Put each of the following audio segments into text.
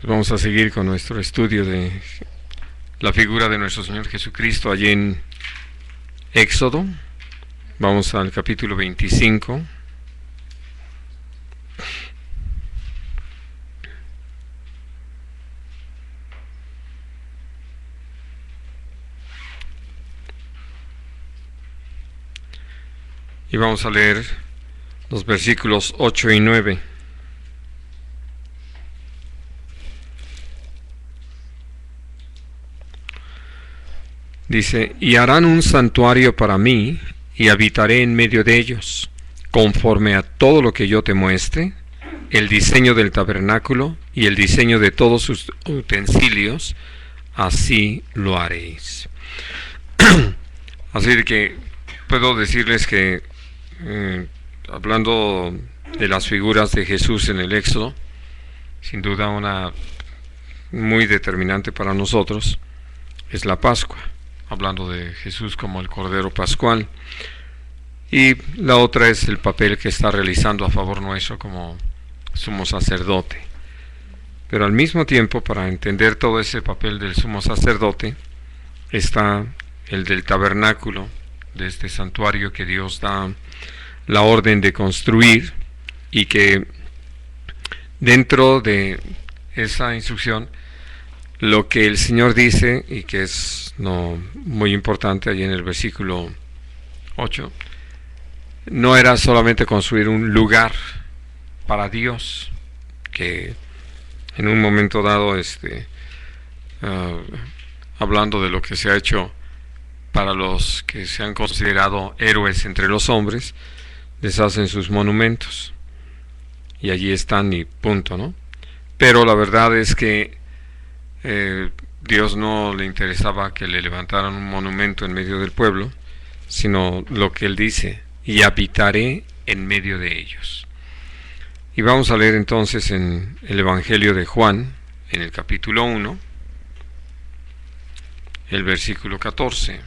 Vamos a seguir con nuestro estudio de la figura de nuestro Señor Jesucristo allí en Éxodo. Vamos al capítulo 25. Y vamos a leer los versículos 8 y 9. Dice: y harán un santuario para mí, y habitaré en medio de ellos, conforme a todo lo que yo te muestre, el diseño del tabernáculo y el diseño de todos sus utensilios, así lo haréis. Así que puedo decirles que hablando de las figuras de Jesús en el Éxodo, sin duda una muy determinante para nosotros es la Pascua, hablando de Jesús como el Cordero Pascual, y la otra es el papel que está realizando a favor nuestro como sumo sacerdote. Pero al mismo tiempo, para entender todo ese papel del sumo sacerdote, está el del tabernáculo, de este santuario que Dios da la orden de construir, y que dentro de esa instrucción lo que el Señor dice, y que es muy importante allí en el versículo 8, no era solamente construir un lugar para Dios, que en un momento dado hablando de lo que se ha hecho para los que se han considerado héroes entre los hombres, les hacen sus monumentos y allí están y punto, ¿no? Pero la verdad es que Dios no le interesaba que le levantaran un monumento en medio del pueblo, sino lo que Él dice: y habitaré en medio de ellos. Y vamos a leer entonces en el Evangelio de Juan, en el capítulo 1, el versículo 14.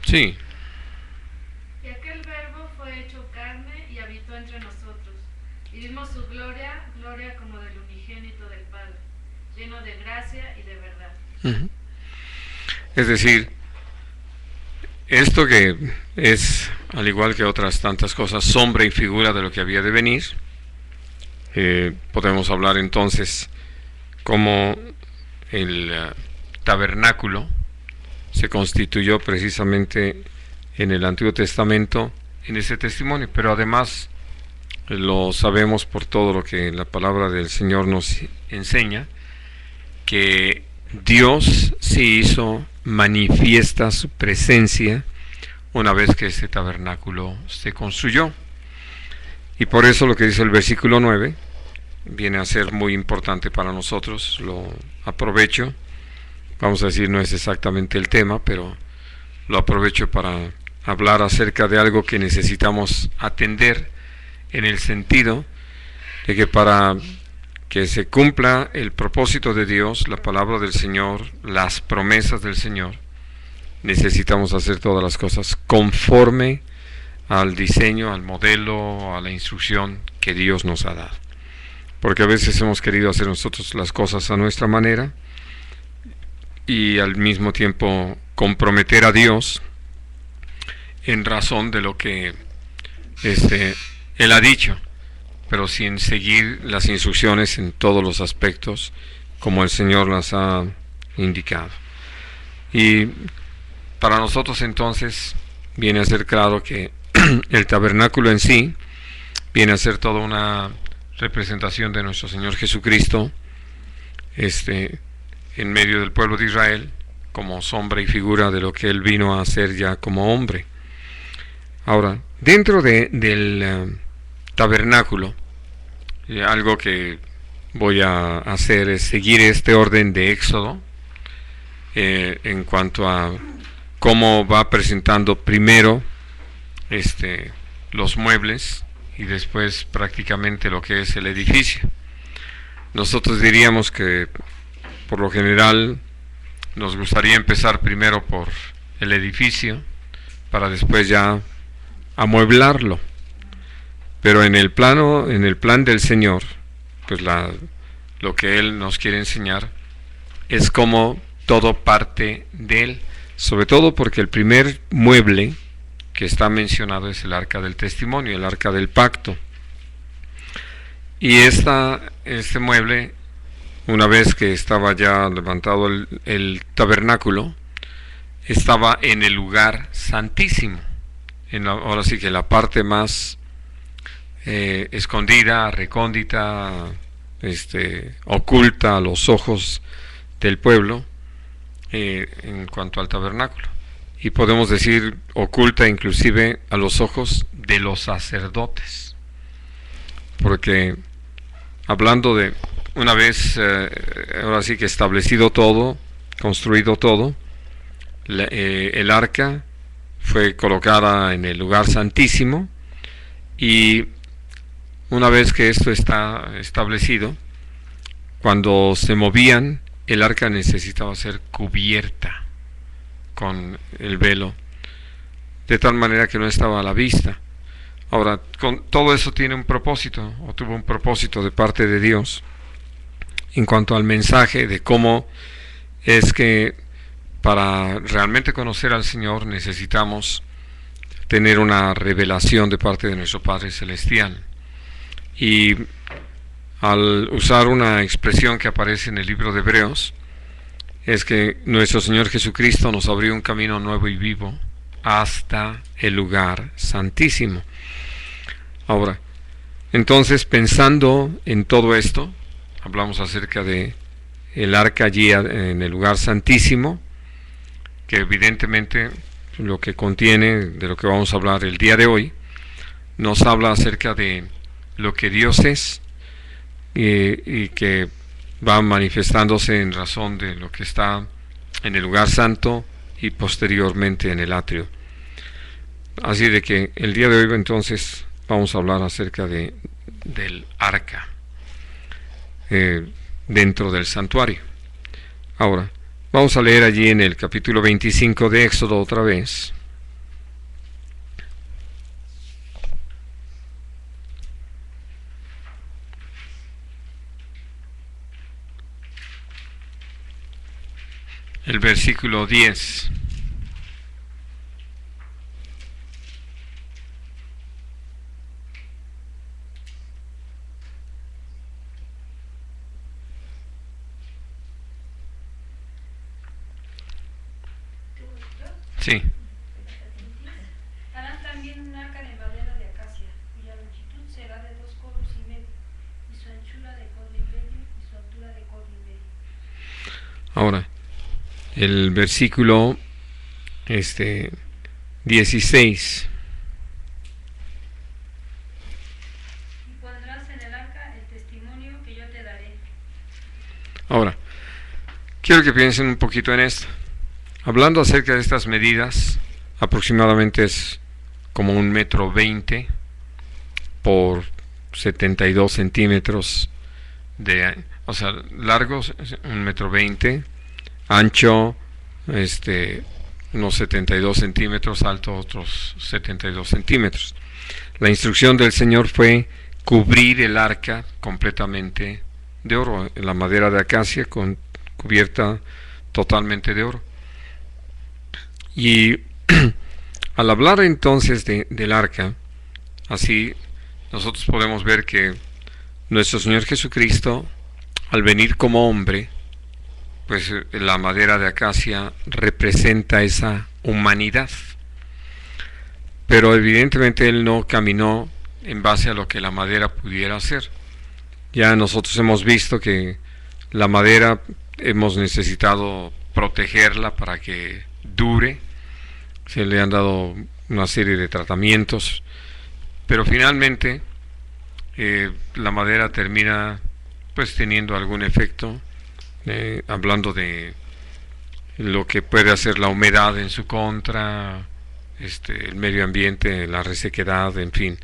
Sí. Y aquel verbo fue hecho carne y habitó entre nosotros, y vimos su gloria, gloria como del unigénito del Padre, lleno de gracia y de verdad. Uh-huh. Es decir, esto que es, al igual que otras tantas cosas, sombra y figura de lo que había de venir, podemos hablar entonces como el tabernáculo se constituyó precisamente en el Antiguo Testamento en ese testimonio, pero además lo sabemos por todo lo que la palabra del Señor nos enseña, que Dios se hizo manifiesta su presencia una vez que este tabernáculo se construyó. Y por eso lo que dice el versículo 9 viene a ser muy importante para nosotros. Lo aprovecho, vamos a decir, no es exactamente el tema, pero lo aprovecho para hablar acerca de algo que necesitamos atender, en el sentido de que para que se cumpla el propósito de Dios, la palabra del Señor, las promesas del Señor, necesitamos hacer todas las cosas conforme al diseño, al modelo, a la instrucción que Dios nos ha dado. Porque a veces hemos querido hacer nosotros las cosas a nuestra manera y al mismo tiempo comprometer a Dios en razón de lo que Él ha dicho, pero sin seguir las instrucciones en todos los aspectos como el Señor las ha indicado. Y para nosotros entonces viene a ser claro que el tabernáculo en sí viene a ser toda una representación de nuestro Señor Jesucristo en medio del pueblo de Israel, como sombra y figura de lo que Él vino a hacer ya como hombre. Ahora, dentro del tabernáculo, algo que voy a hacer es seguir este orden de Éxodo en cuanto a cómo va presentando primero los muebles y después prácticamente lo que es el edificio. Nosotros diríamos que por lo general nos gustaría empezar primero por el edificio para después ya amueblarlo. Pero en el plan del Señor, pues lo que Él nos quiere enseñar es cómo todo parte de Él, sobre todo porque el primer mueble que está mencionado es el arca del testimonio, el arca del pacto. Y este mueble, una vez que estaba ya levantado el tabernáculo, estaba en el lugar santísimo, ahora sí que la parte más escondida, recóndita, oculta a los ojos del pueblo en cuanto al tabernáculo, y podemos decir oculta inclusive a los ojos de los sacerdotes, porque hablando de una vez ahora sí que establecido todo, construido todo, el arca fue colocada en el lugar santísimo, y una vez que esto está establecido, cuando se movían, el arca necesitaba ser cubierta con el velo, de tal manera que no estaba a la vista. Ahora, todo eso tiene un propósito, o tuvo un propósito de parte de Dios, en cuanto al mensaje de cómo es que para realmente conocer al Señor necesitamos tener una revelación de parte de nuestro Padre Celestial. Y al usar una expresión que aparece en el libro de Hebreos, es que nuestro Señor Jesucristo nos abrió un camino nuevo y vivo hasta el lugar santísimo. Ahora, entonces, pensando en todo esto, hablamos acerca de el arca allí en el lugar santísimo, que evidentemente lo que contiene, de lo que vamos a hablar el día de hoy, nos habla acerca de lo que Dios es, y que va manifestándose en razón de lo que está en el lugar santo y posteriormente en el atrio. Así de que el día de hoy entonces vamos a hablar acerca del arca dentro del santuario. Ahora, vamos a leer allí en el capítulo 25 de Éxodo otra vez. El versículo 10. Sí. Harán también un arca de madera de acacia, cuya longitud será de 2 codos y medio, y su anchura de codo y medio, y su altura de codo y medio. Ahora, el versículo 16. Y pondrás en el arca el testimonio que yo te daré. Ahora, quiero que piensen un poquito en esto. Hablando acerca de estas medidas, aproximadamente es como 1,20 m por 72 centímetros o sea, largos 1,20 m, ancho unos 72 centímetros, alto otros 72 centímetros. La instrucción del Señor fue cubrir el arca completamente de oro, la madera de acacia cubierta totalmente de oro. Y al hablar entonces del arca, así nosotros podemos ver que nuestro Señor Jesucristo, al venir como hombre, pues la madera de acacia representa esa humanidad. Pero evidentemente Él no caminó en base a lo que la madera pudiera hacer. Ya nosotros hemos visto que la madera hemos necesitado protegerla para que dure. Se le han dado una serie de tratamientos, pero finalmente la madera termina pues teniendo algún efecto, hablando de lo que puede hacer la humedad en su contra, el medio ambiente, la resequedad, en fin,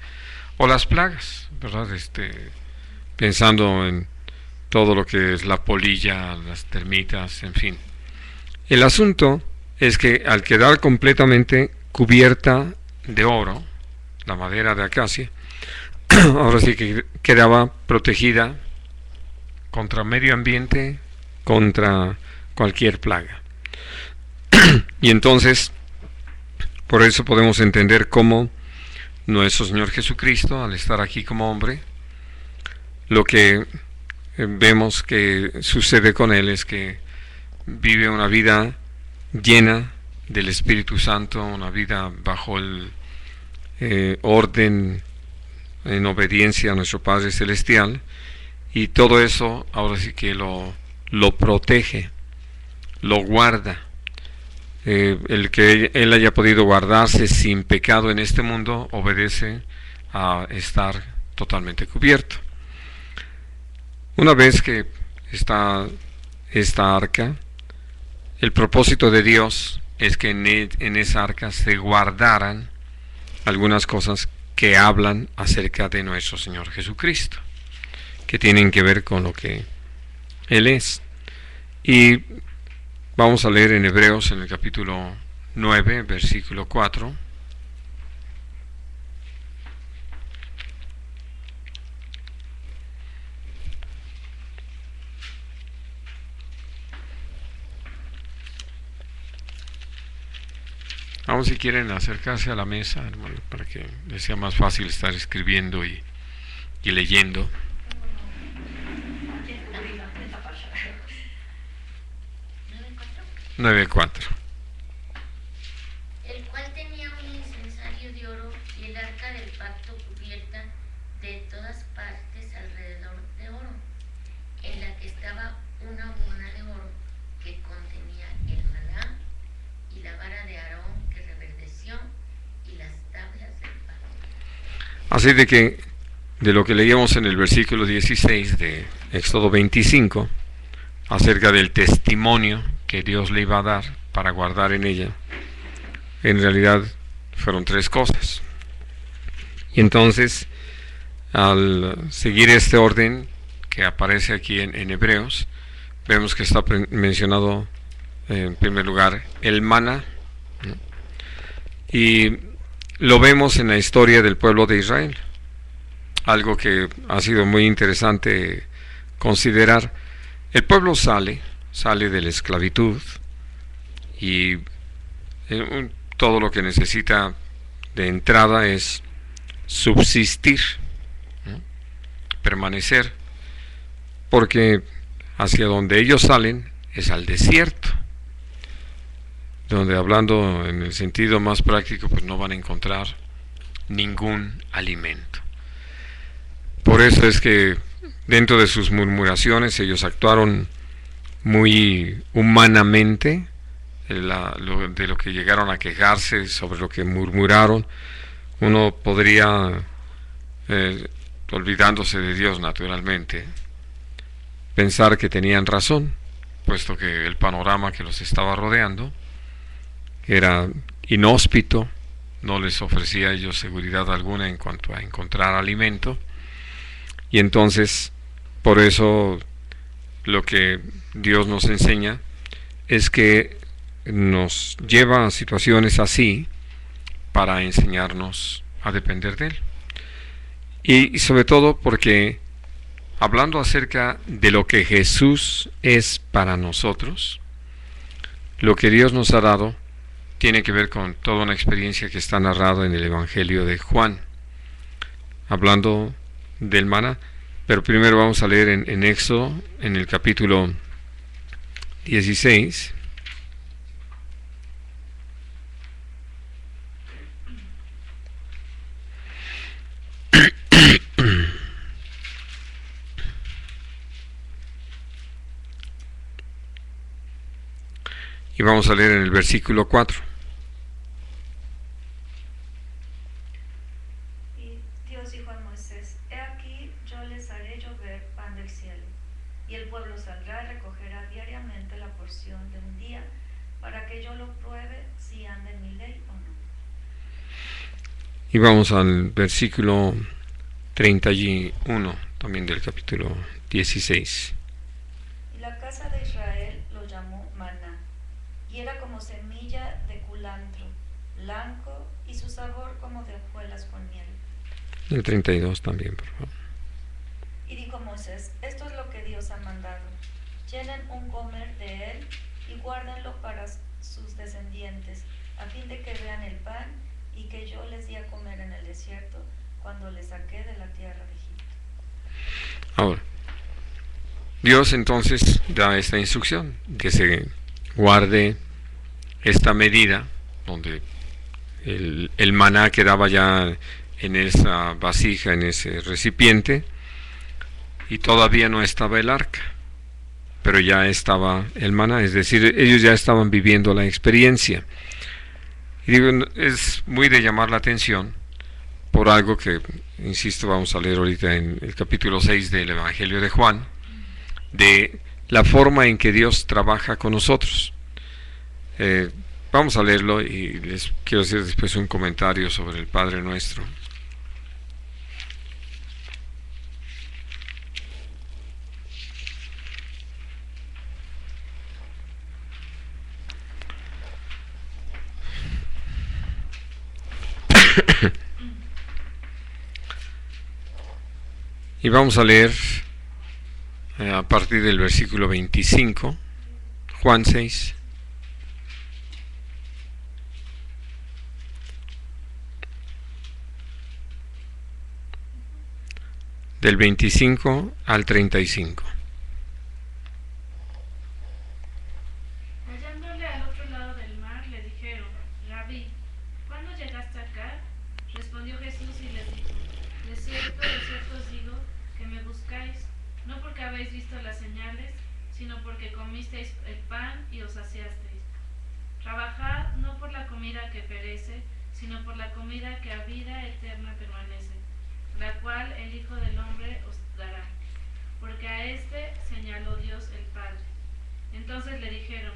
o las plagas, ¿verdad? Pensando en todo lo que es la polilla, las termitas, en fin. El asunto es que al quedar completamente cubierta de oro, la madera de acacia, ahora sí que quedaba protegida contra medio ambiente, contra cualquier plaga. Y entonces, por eso podemos entender cómo nuestro Señor Jesucristo, al estar aquí como hombre, lo que vemos que sucede con Él es que vive una vida llena del Espíritu Santo, una vida bajo el orden, en obediencia a nuestro Padre Celestial, y todo eso ahora sí que lo protege, lo guarda. El que Él haya podido guardarse sin pecado en este mundo obedece a estar totalmente cubierto. Una vez que está esta arca, el propósito de Dios es que en esa arca se guardaran algunas cosas que hablan acerca de nuestro Señor Jesucristo, que tienen que ver con lo que Él es. Y vamos a leer en Hebreos, en el capítulo 9, versículo 4. Aún si quieren acercarse a la mesa, hermano, para que les sea más fácil estar escribiendo y leyendo. 9:4. El cual tenía un incensario de oro y el arca del pacto cubierta de todas partes alrededor de oro, en la que estaba una buna de oro que contenía el maná y la vara de Aarón que reverdeció y las tablas del pacto. Así de que, de lo que leíamos en el versículo 16 de Éxodo 25, acerca del testimonio que Dios le iba a dar para guardar en ella, en realidad fueron tres cosas. Y entonces, al seguir este orden que aparece aquí en Hebreos, vemos que está mencionado en primer lugar el maná, ¿no? Y lo vemos en la historia del pueblo de Israel, algo que ha sido muy interesante considerar. El pueblo sale de la esclavitud y todo lo que necesita de entrada es subsistir, ¿no? Permanecer, porque hacia donde ellos salen es al desierto, donde, hablando en el sentido más práctico, pues no van a encontrar ningún alimento. Por eso es que dentro de sus murmuraciones ellos actuaron muy humanamente, de lo que llegaron a quejarse, sobre lo que murmuraron. Uno podría, olvidándose de Dios naturalmente, pensar que tenían razón, puesto que el panorama que los estaba rodeando era inhóspito, no les ofrecía a ellos seguridad alguna en cuanto a encontrar alimento. Y entonces, por eso, lo que Dios nos enseña es que nos lleva a situaciones así para enseñarnos a depender de Él. Y sobre todo porque, hablando acerca de lo que Jesús es para nosotros, lo que Dios nos ha dado tiene que ver con toda una experiencia que está narrada en el Evangelio de Juan, hablando del maná. Pero primero vamos a leer en Éxodo, en el capítulo 16. Y vamos a leer en el versículo 4. Y Dios dijo a Moisés: He aquí, yo les haré llover pan del cielo, y el pueblo saldrá y recogerá diariamente la porción de un día para que yo lo pruebe si anda en mi ley o no. Y vamos al versículo 31, también del capítulo 16. Y la casa de Israel lo llamó maná, y era como semilla de culantro, blanco, y su sabor como de hojuelas con miel. El 32 también, por favor. Y dijo Moisés, esto es lo que Dios ha mandado. Llenen un gomer de él y guárdenlo para sus descendientes, a fin de que vean el pan y que yo les di a comer en el desierto cuando les saqué de la tierra de Egipto. Ahora, Dios entonces da esta instrucción, que se guarde esta medida, donde el maná quedaba ya en esa vasija, en ese recipiente, y todavía no estaba el arca, pero ya estaba el maná, es decir, ellos ya estaban viviendo la experiencia. Y digo, es muy de llamar la atención por algo que, insisto, vamos a leer ahorita en el capítulo 6 del Evangelio de Juan, de la forma en que Dios trabaja con nosotros. Vamos a leerlo y les quiero hacer después un comentario sobre el Padre Nuestro. Y vamos a leer a partir del versículo 25, Juan 6. Del 25 al 35. Hallándole al otro lado del mar, le dijeron, Rabí, ¿cuándo llegaste acá? Respondió Jesús y les dijo, de cierto os digo, que me buscáis, no porque habéis visto las señales, sino porque comisteis el pan y os saciasteis. Trabajad no por la comida que perece, sino por la comida que a vida eterna permanece, la cual el Hijo del Hombre os dará, porque a éste señaló Dios el Padre. Entonces le dijeron,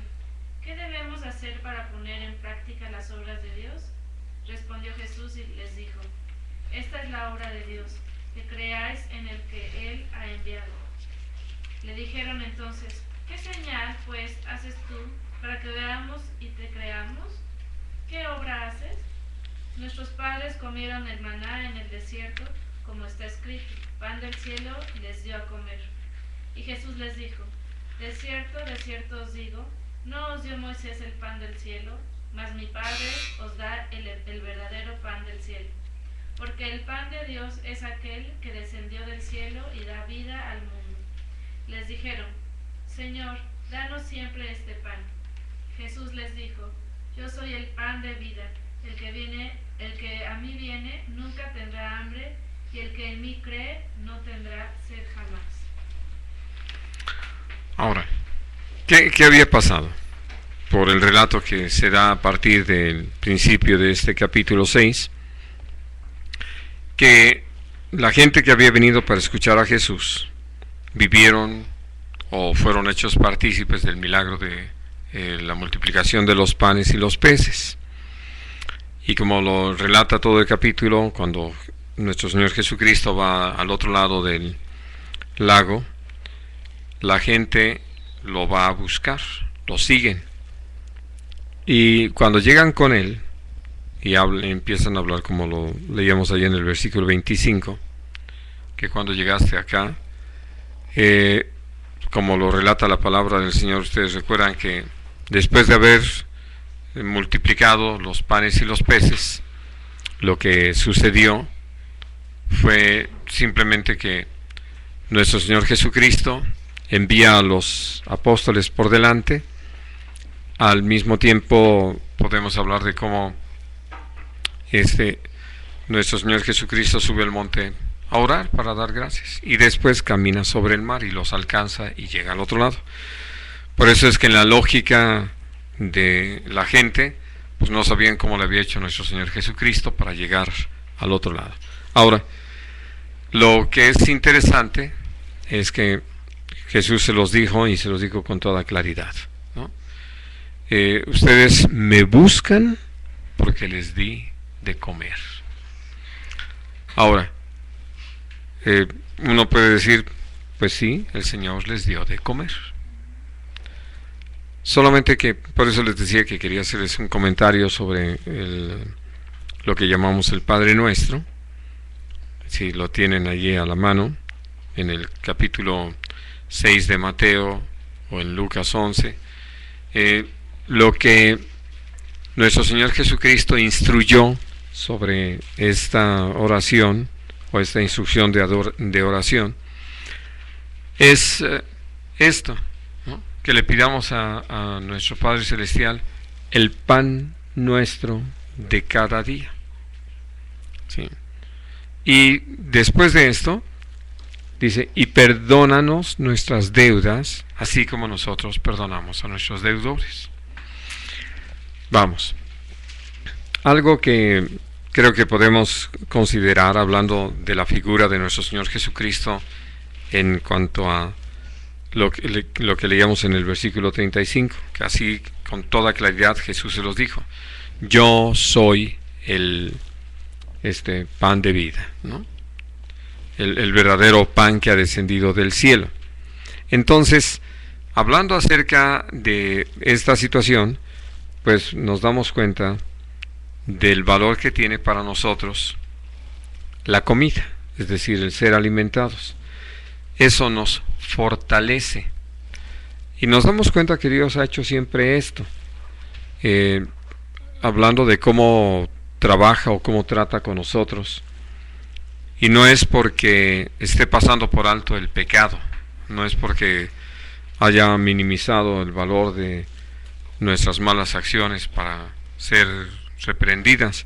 ¿qué debemos hacer para poner en práctica las obras de Dios? Respondió Jesús y les dijo, esta es la obra de Dios, que creáis en el que Él ha enviado. Le dijeron entonces, ¿qué señal pues haces tú para que veamos y te creamos? ¿Qué obra haces? Nuestros padres comieron el maná en el desierto, como está escrito, pan del cielo les dio a comer. Y Jesús les dijo, de cierto os digo, no os dio Moisés el pan del cielo, mas mi Padre os da el verdadero pan del cielo. Porque el pan de Dios es aquel que descendió del cielo y da vida al mundo. Les dijeron, Señor, danos siempre este pan. Jesús les dijo, yo soy el pan de vida, el que a mí viene nunca tendrá hambre, y el que en mí cree no tendrá sed jamás. Ahora, ¿qué había pasado? Por el relato que se da a partir del principio de este capítulo 6, que la gente que había venido para escuchar a Jesús vivieron o fueron hechos partícipes del milagro de la multiplicación de los panes y los peces. Y como lo relata todo el capítulo, cuando nuestro Señor Jesucristo va al otro lado del lago, la gente lo va a buscar, lo siguen. Y cuando llegan con él y empiezan a hablar, como lo leíamos allí en el versículo 25, que cuando llegaste acá, como lo relata la palabra del Señor, ustedes recuerdan que después de haber multiplicado los panes y los peces, lo que sucedió fue simplemente que nuestro Señor Jesucristo envía a los apóstoles por delante. Al mismo tiempo podemos hablar de cómo nuestro Señor Jesucristo sube al monte a orar para dar gracias y después camina sobre el mar y los alcanza y llega al otro lado. Por eso es que en la lógica de la gente, pues no sabían cómo le había hecho nuestro Señor Jesucristo para llegar al otro lado. Ahora, lo que es interesante es que Jesús se los dijo y se los dijo con toda claridad, ¿no? ustedes me buscan porque les di de comer. Ahora, uno puede decir, pues sí, el Señor les dio de comer. Solamente que, por eso les decía que quería hacerles un comentario sobre lo que llamamos el Padre Nuestro. Si lo tienen allí a la mano, en el capítulo 6 de Mateo o en Lucas 11, lo que nuestro Señor Jesucristo instruyó sobre esta oración o esta instrucción de oración es esto, ¿no? Que le pidamos a nuestro Padre Celestial el pan nuestro de cada día. ¿Sí? Y después de esto dice, y perdónanos nuestras deudas, así como nosotros perdonamos a nuestros deudores. Vamos, algo que creo que podemos considerar hablando de la figura de nuestro Señor Jesucristo en cuanto a lo que leíamos en el versículo 35, que así con toda claridad Jesús se los dijo, yo soy el pan de vida, ¿no? El verdadero pan que ha descendido del cielo. Entonces, hablando acerca de esta situación, pues nos damos cuenta del valor que tiene para nosotros la comida, es decir, el ser alimentados. Eso nos fortalece. Y nos damos cuenta que Dios ha hecho siempre esto. Hablando de cómo trabaja o cómo trata con nosotros. Y no es porque esté pasando por alto el pecado, no es porque haya minimizado el valor de nuestras malas acciones para ser reprendidas,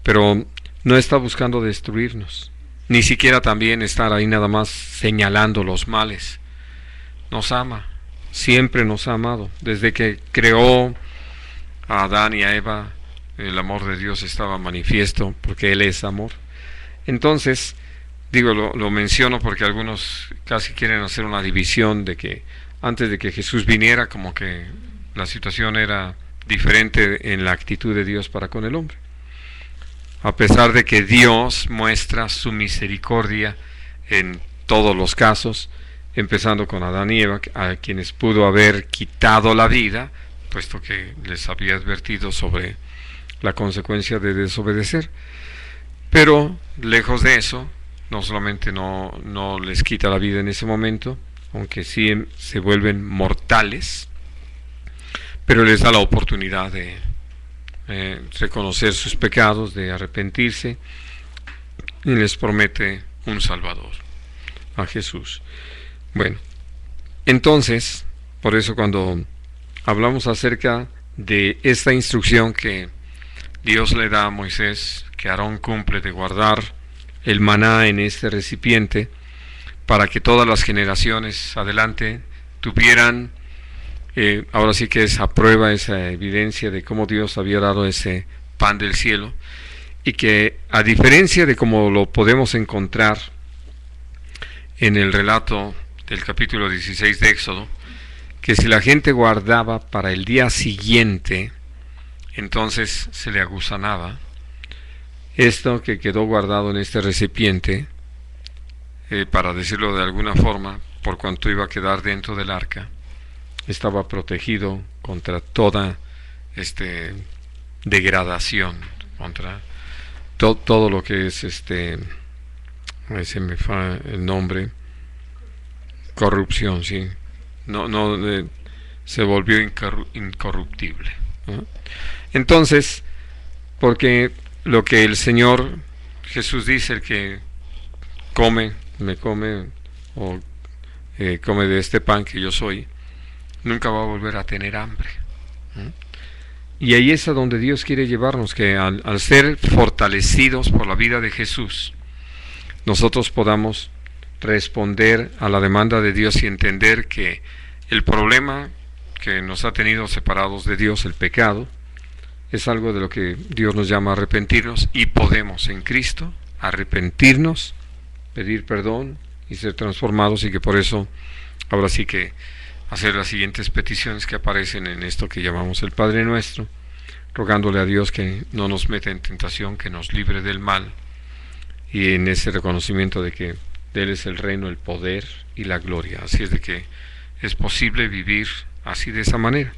pero no está buscando destruirnos, ni siquiera también estar ahí nada más señalando los males. Nos ama, siempre nos ha amado. Desde que creó a Adán y a Eva, el amor de Dios estaba manifiesto, porque Él es amor. Entonces, lo menciono porque algunos casi quieren hacer una división de que antes de que Jesús viniera, como que la situación era diferente en la actitud de Dios para con el hombre. A pesar de que Dios muestra su misericordia en todos los casos, empezando con Adán y Eva, a quienes pudo haber quitado la vida, puesto que les había advertido sobre la consecuencia de desobedecer. Pero lejos de eso, no solamente no les quita la vida en ese momento, aunque sí se vuelven mortales, pero les da la oportunidad de reconocer sus pecados, de arrepentirse, y les promete un Salvador, a Jesús. Bueno, entonces, por eso cuando hablamos acerca de esta instrucción que Dios le da a Moisés, que Aarón cumple de guardar el maná en este recipiente, para que todas las generaciones adelante tuvieran, ahora sí que esa prueba, esa evidencia de cómo Dios había dado ese pan del cielo, y que a diferencia de como lo podemos encontrar en el relato del capítulo 16 de Éxodo, que si la gente guardaba para el día siguiente, entonces se le agusanaba. Esto que quedó guardado en este recipiente, para decirlo de alguna forma, por cuanto iba a quedar dentro del arca, estaba protegido contra toda degradación, contra todo lo que es se me fue el nombre, corrupción, sí, se volvió incorruptible, ¿no? Entonces, porque lo que el Señor Jesús dice, el que me come o come de este pan que yo soy, nunca va a volver a tener hambre, ¿no? Y ahí es a donde Dios quiere llevarnos, que al ser fortalecidos por la vida de Jesús, nosotros podamos responder a la demanda de Dios y entender que el problema que nos ha tenido separados de Dios, el pecado, es algo de lo que Dios nos llama a arrepentirnos, y podemos en Cristo arrepentirnos, pedir perdón y ser transformados, y que por eso ahora sí que hacer las siguientes peticiones que aparecen en esto que llamamos el Padre Nuestro, rogándole a Dios que no nos meta en tentación, que nos libre del mal, y en ese reconocimiento de que de Él es el reino, el poder y la gloria. Así es de que es posible vivir así, de esa manera.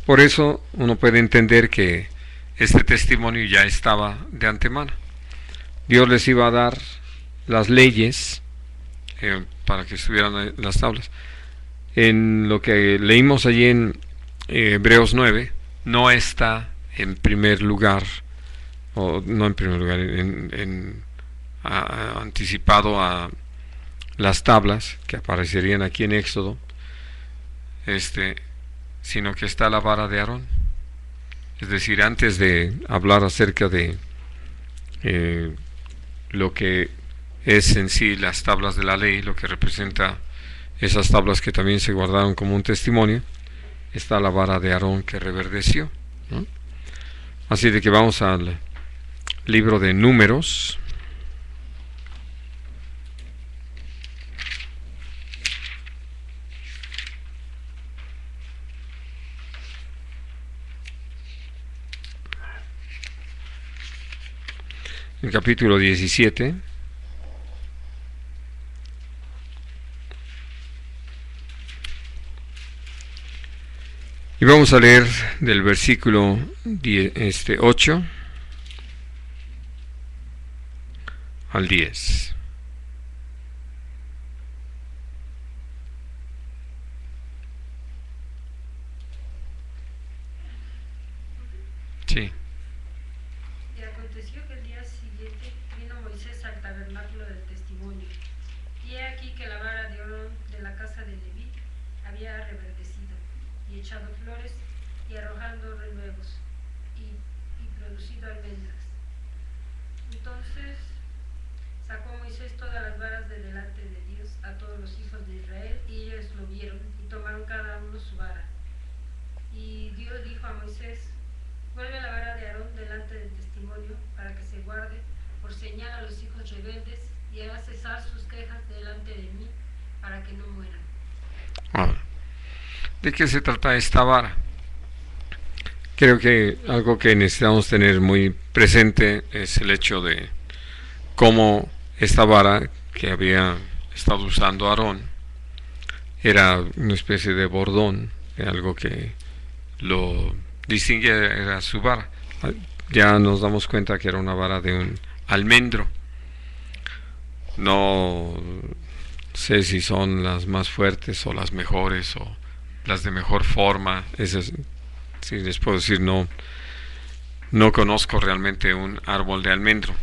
Por eso uno puede entender que este testimonio ya estaba de antemano. Dios les iba a dar las leyes para que estuvieran las tablas. En lo que leímos allí en Hebreos 9, no está en primer lugar, o no en primer lugar, anticipado a las tablas que aparecerían aquí en Éxodo, sino que está la vara de Aarón. Es decir, antes de hablar acerca de lo que es en sí las tablas de la ley, lo que representa esas tablas que también se guardaron como un testimonio, está la vara de Aarón que reverdeció, ¿no? Así de que vamos al libro de Números. El capítulo 17. Y vamos a leer del versículo 8 al 10. Sí. Y aconteció que el día siguiente vino Moisés al tabernáculo del testimonio, y he aquí que la vara de oro de la casa de Leví había reverdecido, y echado flores, y arrojando renuevos, y producido almendras. Entonces sacó Moisés todas las varas de delante de Dios a todos los hijos de Israel, y ellos lo vieron, y tomaron cada uno su vara. Y Dios dijo a Moisés: vuelve la vara de Aarón delante del testimonio, para que se guarde por señal a los hijos rebeldes, y haga cesar sus quejas delante de mí, para que no mueran. Ahora, ¿de qué se trata esta vara? Creo que algo que necesitamos tener muy presente es el hecho de cómo esta vara que había estado usando Aarón era una especie de bordón, algo que lo distingue, era su vara. Ya nos damos cuenta que era una vara de un almendro. No sé si son las más fuertes o las mejores o las de mejor forma. Sí, les puedo decir, no conozco realmente un árbol de almendro.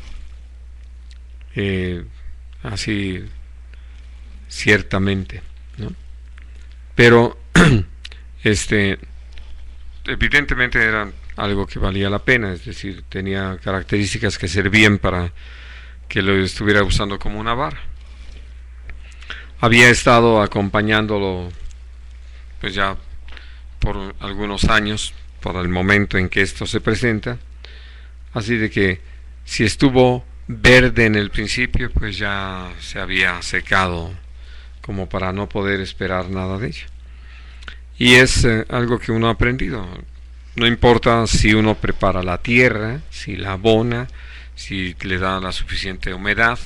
Así, ciertamente, ¿no? Pero, evidentemente era algo que valía la pena, es decir, tenía características que servían para que lo estuviera usando como una vara. Había estado acompañándolo, pues ya por algunos años, para el momento en que esto se presenta, así de que si estuvo verde en el principio, pues ya se había secado como para no poder esperar nada de ello. Y es algo que uno ha aprendido. No importa si uno prepara la tierra, si la abona, si le da la suficiente humedad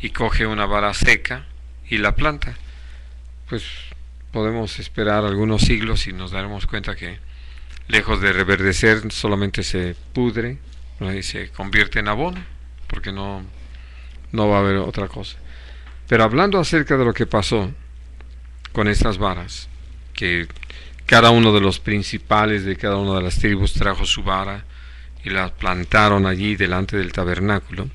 y coge una vara seca y la planta, pues podemos esperar algunos siglos y nos daremos cuenta que lejos de reverdecer solamente se pudre, ¿no? Y se convierte en abono, porque no va a haber otra cosa. Pero hablando acerca de lo que pasó con estas varas, que cada uno de los principales de cada una de las tribus trajo su vara y la plantaron allí delante del tabernáculo,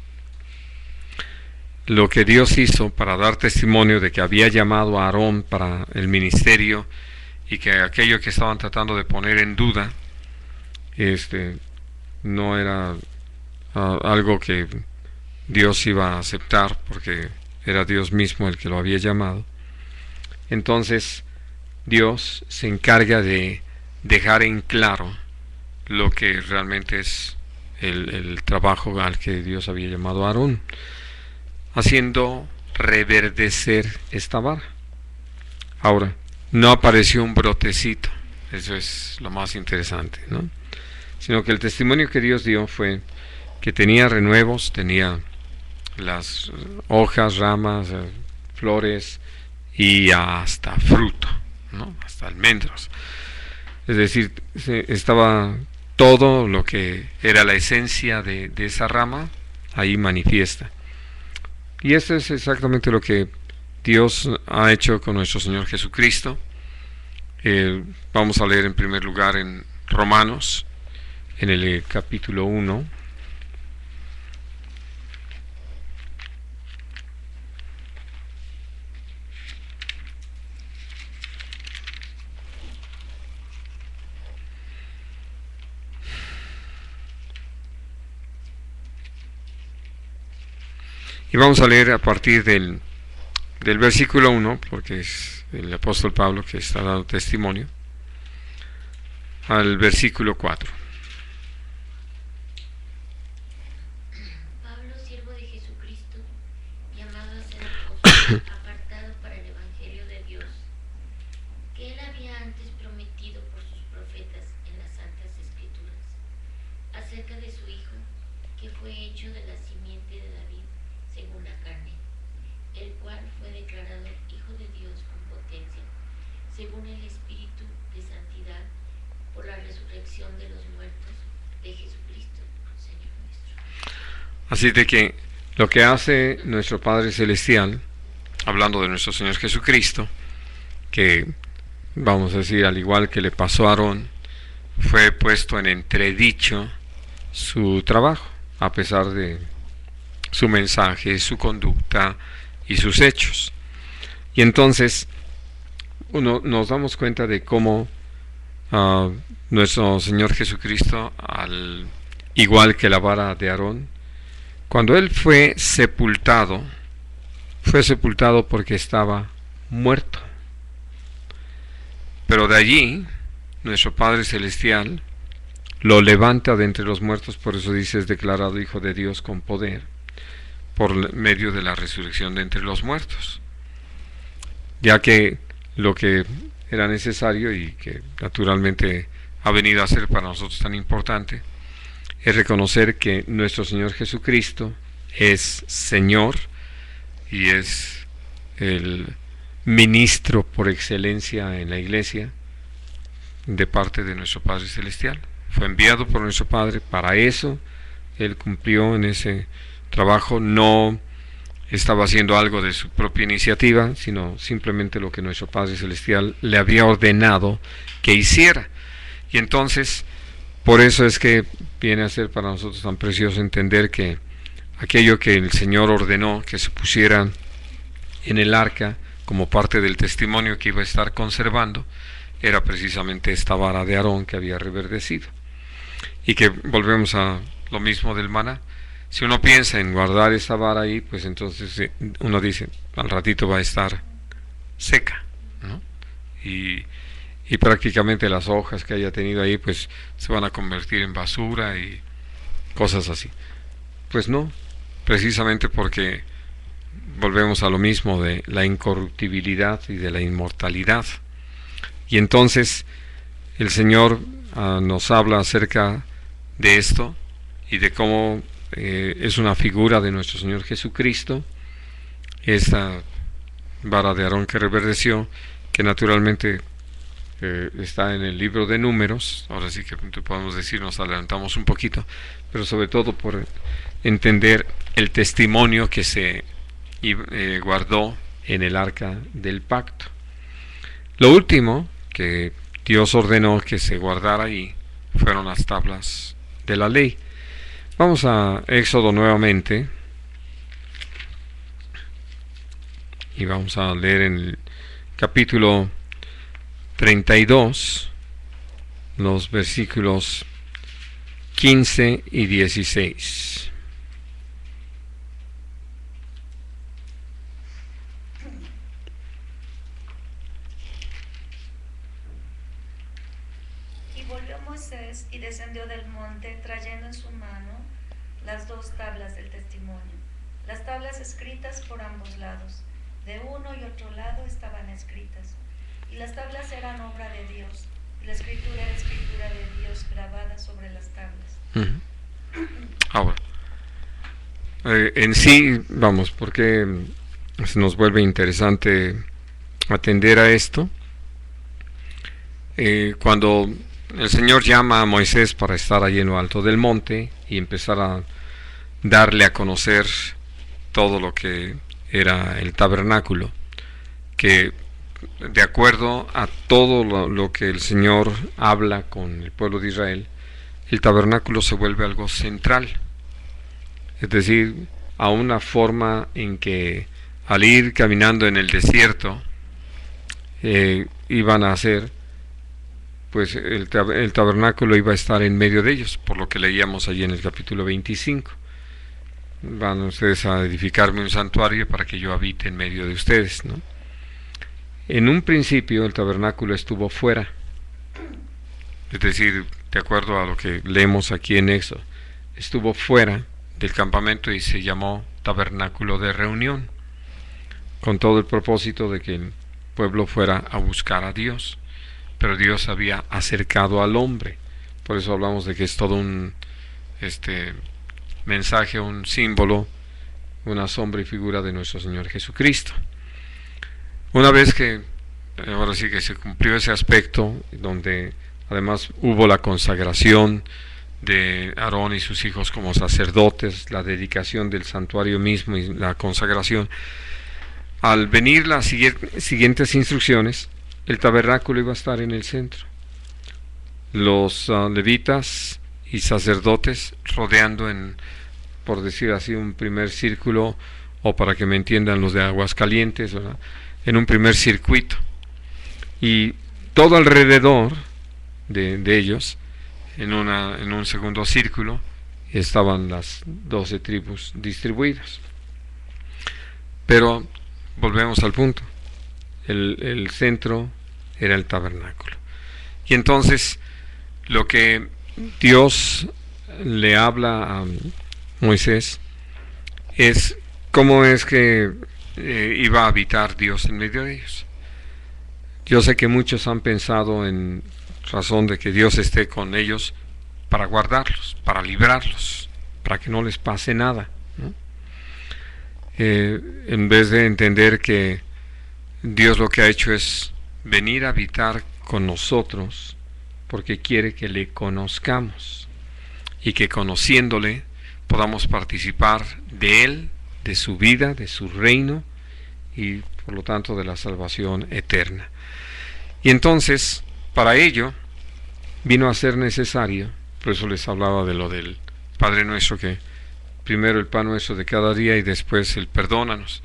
lo que Dios hizo para dar testimonio de que había llamado a Aarón para el ministerio y que aquello que estaban tratando de poner en duda no era algo que Dios iba a aceptar, porque era Dios mismo el que lo había llamado. Entonces Dios se encarga de dejar en claro lo que realmente es el trabajo al que Dios había llamado a Aarón, haciendo reverdecer esta vara. Ahora, no apareció un brotecito, eso es lo más interesante, ¿no? Sino que el testimonio que Dios dio fue que tenía renuevos, tenía las hojas, ramas, flores y hasta fruto, ¿no? Hasta almendros. Es decir, estaba todo lo que era la esencia de esa rama ahí manifiesta. Y eso es exactamente lo que Dios ha hecho con nuestro Señor Jesucristo. Vamos a leer en primer lugar en Romanos, en el capítulo 1. Y vamos a leer a partir del versículo 1, porque es el apóstol Pablo que está dando testimonio, al versículo 4. Pablo, siervo de Jesucristo, llamado a ser apóstol, apartado para el Evangelio de Dios, que él había antes prometido por sus profetas en las Santas Escrituras, acerca de su Hijo, que fue hecho de la simiente de David, según la carne, el cual fue declarado Hijo de Dios con potencia, según el Espíritu de santidad, por la resurrección de los muertos de Jesucristo, Señor nuestro. Así de que lo que hace nuestro Padre Celestial, hablando de nuestro Señor Jesucristo, que vamos a decir, al igual que le pasó a Aarón, fue puesto en entredicho su trabajo, a pesar de su mensaje, su conducta y sus hechos. Y entonces nos damos cuenta de cómo nuestro Señor Jesucristo, al igual que la vara de Aarón, cuando él fue sepultado porque estaba muerto. Pero de allí, nuestro Padre Celestial lo levanta de entre los muertos, por eso dice, es declarado Hijo de Dios con poder, por medio de la resurrección de entre los muertos. Ya que lo que era necesario y que naturalmente ha venido a ser para nosotros tan importante, es reconocer que nuestro Señor Jesucristo es Señor y es el ministro por excelencia en la iglesia de parte de nuestro Padre Celestial. Fue enviado por nuestro Padre para eso. Él cumplió en ese trabajo, no estaba haciendo algo de su propia iniciativa, sino simplemente lo que nuestro Padre Celestial le había ordenado que hiciera. Y entonces, por eso es que viene a ser para nosotros tan precioso entender que aquello que el Señor ordenó que se pusiera en el arca como parte del testimonio que iba a estar conservando, era precisamente esta vara de Aarón que había reverdecido. Y que volvemos a lo mismo del maná. Si uno piensa en guardar esa vara ahí, pues entonces uno dice, al ratito va a estar seca, ¿no? Y prácticamente las hojas que haya tenido ahí, pues se van a convertir en basura y cosas así. Pues no, precisamente porque volvemos a lo mismo de la incorruptibilidad y de la inmortalidad. Y entonces el Señor nos habla acerca de esto y de cómo es una figura de nuestro Señor Jesucristo, esta vara de Aarón que reverdeció, que naturalmente está en el libro de Números. Ahora sí que podemos decir, nos adelantamos un poquito, pero sobre todo por entender el testimonio que se guardó en el arca del pacto. Lo último que Dios ordenó que se guardara ahí fueron las tablas de la ley. Vamos a Éxodo nuevamente y vamos a leer en el capítulo 32 los versículos 15 y 16. Y volvió Moisés y descendió del monte, trayendo en su mano las dos tablas del testimonio, las tablas escritas por ambos lados. De uno y otro lado estaban escritas. Y las tablas eran obra de Dios, y la escritura era escritura de Dios grabada sobre las tablas. Ahora, en sí, vamos, porque se nos vuelve interesante atender a esto. Cuando el Señor llama a Moisés para estar allí en lo alto del monte y empezar a darle a conocer todo lo que era el tabernáculo, que de acuerdo a todo lo que el Señor habla con el pueblo de Israel, el tabernáculo se vuelve algo central, es decir, a una forma en que al ir caminando en el desierto iban a hacer, pues el tabernáculo iba a estar en medio de ellos, por lo que leíamos allí en el capítulo 25. Van ustedes a edificarme un santuario para que yo habite en medio de ustedes, ¿no? En un principio el tabernáculo estuvo fuera, es decir, de acuerdo a lo que leemos aquí en Éxodo, estuvo fuera del campamento y se llamó tabernáculo de reunión, con todo el propósito de que el pueblo fuera a buscar a Dios. Pero Dios había acercado al hombre, por eso hablamos de que es todo un mensaje, un símbolo, una sombra y figura de nuestro Señor Jesucristo. Una vez que, ahora sí que se cumplió ese aspecto, donde además hubo la consagración de Aarón y sus hijos como sacerdotes, la dedicación del santuario mismo y la consagración, al venir las siguientes instrucciones, el tabernáculo iba a estar en el centro, los levitas y sacerdotes rodeando en, por decir así, un primer círculo, o para que me entiendan los de Aguascalientes, ¿verdad?, en un primer circuito, y todo alrededor de ellos, en un segundo círculo, estaban las 12 tribus distribuidas. Pero volvemos al punto, el centro era el tabernáculo. Y entonces lo que Dios le habla a Moisés es cómo es que iba a habitar Dios en medio de ellos. Yo sé que muchos han pensado en razón de que Dios esté con ellos para guardarlos, para librarlos, para que no les pase nada, ¿no? En vez de entender que Dios lo que ha hecho es venir a habitar con nosotros porque quiere que le conozcamos y que conociéndole podamos participar de Él, de su vida, de su reino y por lo tanto de la salvación eterna. Y entonces, para ello, vino a ser necesario, por eso les hablaba de lo del Padre Nuestro, que primero el pan nuestro de cada día y después el perdónanos.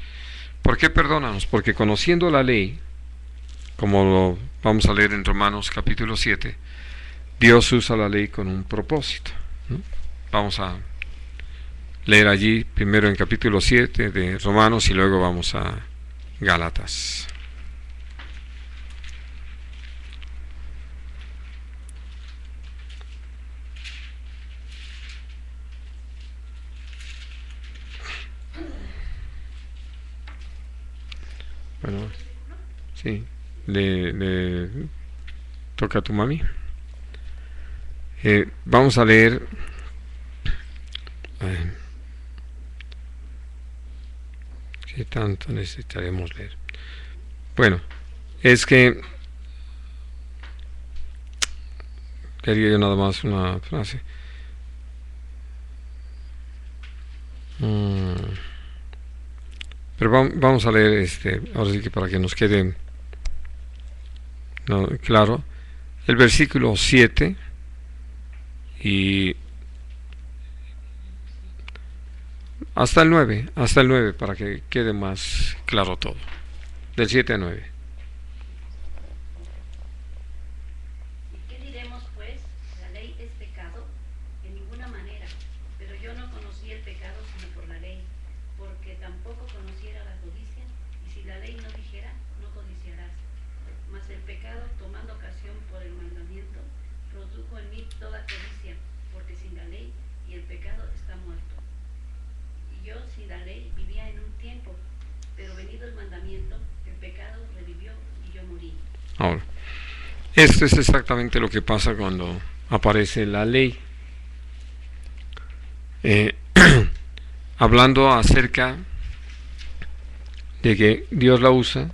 ¿Por qué perdónanos? Porque conociendo la ley, como lo vamos a leer en Romanos capítulo 7, Dios usa la ley con un propósito, ¿no? Vamos a leer allí primero en capítulo 7 de Romanos y luego vamos a Gálatas. Bueno, sí, le toca a tu mami. Vamos a leer ¿qué tanto necesitaremos leer? Bueno, es que quería yo nada más una frase. Pero vamos a leer ahora sí que para que nos quede claro, el versículo 7 y hasta el 9 para que quede más claro todo, del 7 a 9. ¿Qué diremos pues? ¿La ley es pecado? En ninguna manera, pero yo no conocí el pecado sino por la ley, porque tampoco conociera la codicia, y si la ley no dijera, no codiciarás. Mas el pecado, tomando ocasión por el mandamiento, produjo en mí toda codicia, porque sin la ley y el pecado está muerto. Y yo sin la ley vivía en un tiempo, pero venido el mandamiento, el pecado revivió y yo morí. Esto es exactamente lo que pasa cuando aparece la ley. Hablando acerca de que Dios la usa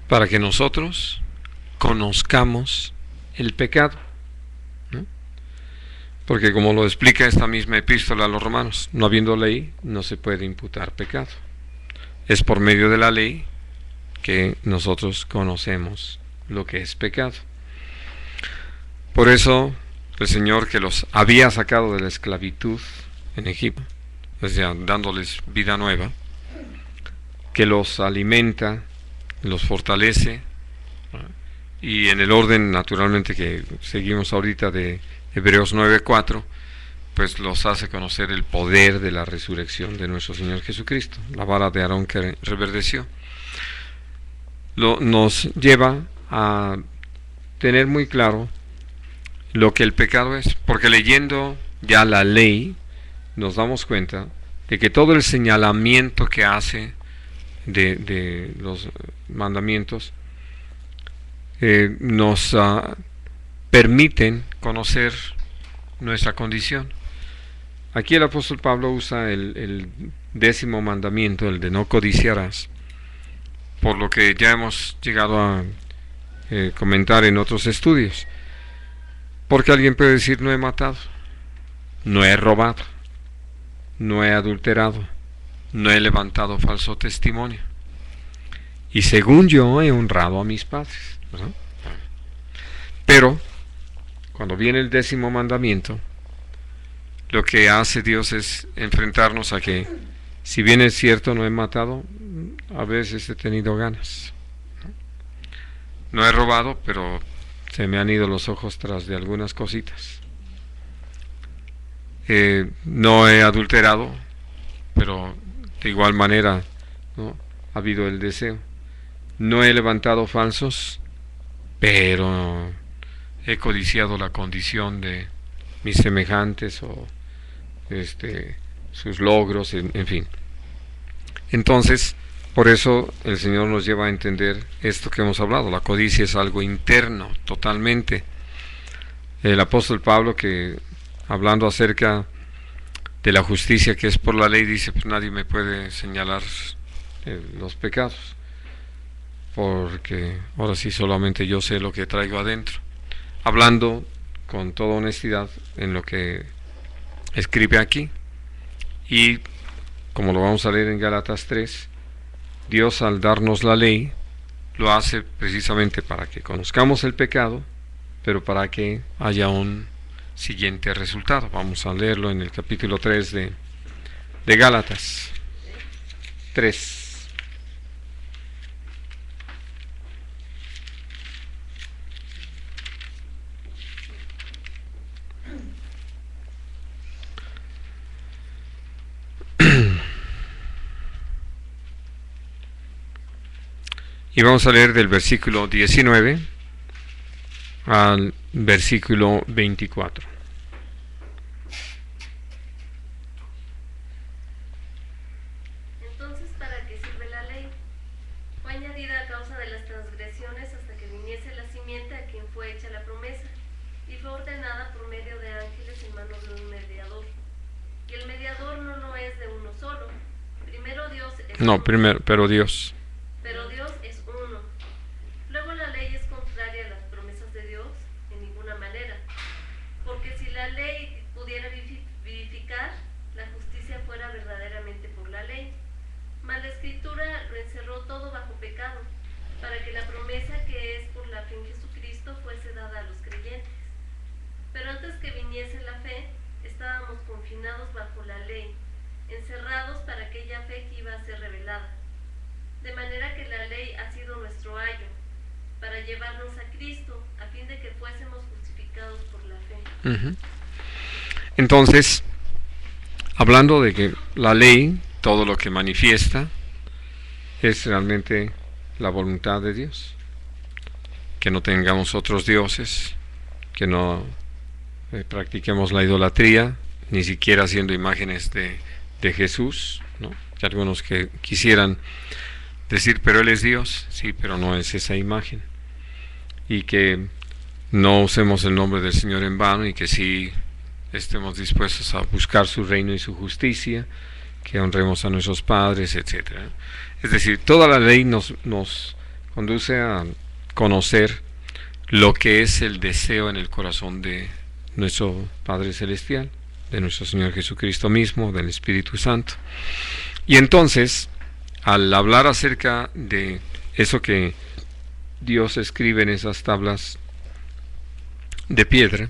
para que nosotros conozcamos el pecado, ¿no? Porque como lo explica esta misma epístola a los romanos, no habiendo ley no se puede imputar pecado. Es por medio de la ley que nosotros conocemos lo que es pecado. Por eso el Señor, que los había sacado de la esclavitud en Egipto, o sea, dándoles vida nueva, que los alimenta, los fortalece, ¿no? Y en el orden naturalmente que seguimos ahorita de Hebreos 9:4, pues los hace conocer el poder de la resurrección de nuestro Señor Jesucristo, la vara de Aarón que reverdeció. Nos lleva a tener muy claro lo que el pecado es, porque leyendo ya la ley nos damos cuenta de que todo el señalamiento que hace de los mandamientos nos permiten conocer nuestra condición. Aquí el apóstol Pablo usa el 10º mandamiento, el de no codiciarás, por lo que ya hemos llegado a comentar en otros estudios. Porque alguien puede decir: no he matado, no he robado, no he adulterado, no he levantado falso testimonio, y según yo he honrado a mis padres, ¿verdad? Pero cuando viene el 10º mandamiento, lo que hace Dios es enfrentarnos a que, si bien es cierto no he matado, a veces he tenido ganas. No he robado, pero se me han ido los ojos tras de algunas cositas. No he adulterado, pero de igual manera, ¿no?, ha habido el deseo. No he levantado falsos, pero he codiciado la condición de mis semejantes o sus logros, en fin. Entonces, por eso el Señor nos lleva a entender esto que hemos hablado. La codicia es algo interno, totalmente. El apóstol Pablo, que hablando acerca de la justicia que es por la ley, dice: pues nadie me puede señalar los pecados, porque ahora sí solamente yo sé lo que traigo adentro. Hablando con toda honestidad en lo que escribe aquí. Y como lo vamos a leer en Gálatas 3, Dios, al darnos la ley, lo hace precisamente para que conozcamos el pecado, pero para que haya un siguiente resultado. Vamos a leerlo en el capítulo 3 de Gálatas 3. Y vamos a leer del versículo 19 al versículo 24. Entonces, ¿para qué sirve la ley? Fue añadida a causa de las transgresiones hasta que viniese la simiente a quien fue hecha la promesa, y fue ordenada por medio de ángeles en manos de un mediador. Y el mediador no lo es de uno solo. Primero Dios es No, uno. pero Dios. Pero Dios es uno. Luego la ley es contraria a las promesas de Dios en ninguna manera, porque si la ley pudiera vivificar, la justicia fuera verdaderamente por la ley. Mas la Escritura lo encerró todo bajo pecado, para que la promesa que es por la fe en Jesucristo fuese dada a los creyentes. Pero antes que viniese la fe, estábamos confinados bajo la ley, encerrados para aquella fe que iba a ser revelada. De manera que la ley ha sido nuestro ayo, para llevarnos a Cristo, a fin de que fuésemos justificados por la fe. Uh-huh. Entonces, hablando de que la ley, todo lo que manifiesta, es realmente la voluntad de Dios. Que no tengamos otros dioses, que no practiquemos la idolatría, ni siquiera haciendo imágenes de Jesús, ¿no? Que algunos que quisieran decir: pero Él es Dios, sí, pero no es esa imagen. Y que no usemos el nombre del Señor en vano y que sí estemos dispuestos a buscar su reino y su justicia, que honremos a nuestros padres, etc. Es decir, toda la ley nos conduce a conocer lo que es el deseo en el corazón de nuestro Padre Celestial, de nuestro Señor Jesucristo mismo, del Espíritu Santo. Y entonces, al hablar acerca de eso que Dios escribe en esas tablas de piedra,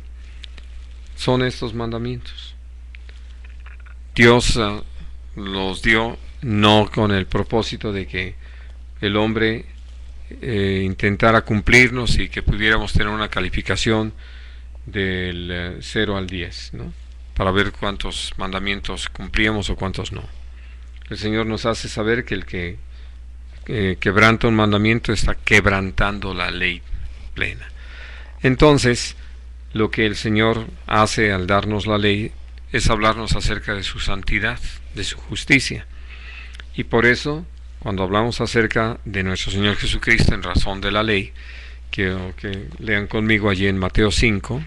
son estos mandamientos. Dios los dio no con el propósito de que el hombre intentara cumplirnos y que pudiéramos tener una calificación del 0 al 10, ¿no? Para ver cuántos mandamientos cumplíamos o cuántos no. El Señor nos hace saber que el que quebranta un mandamiento está quebrantando la ley plena. Entonces, lo que el Señor hace al darnos la ley es hablarnos acerca de su santidad, de su justicia. Y por eso, cuando hablamos acerca de nuestro Señor Jesucristo en razón de la ley, quiero que lean conmigo allí en Mateo 5.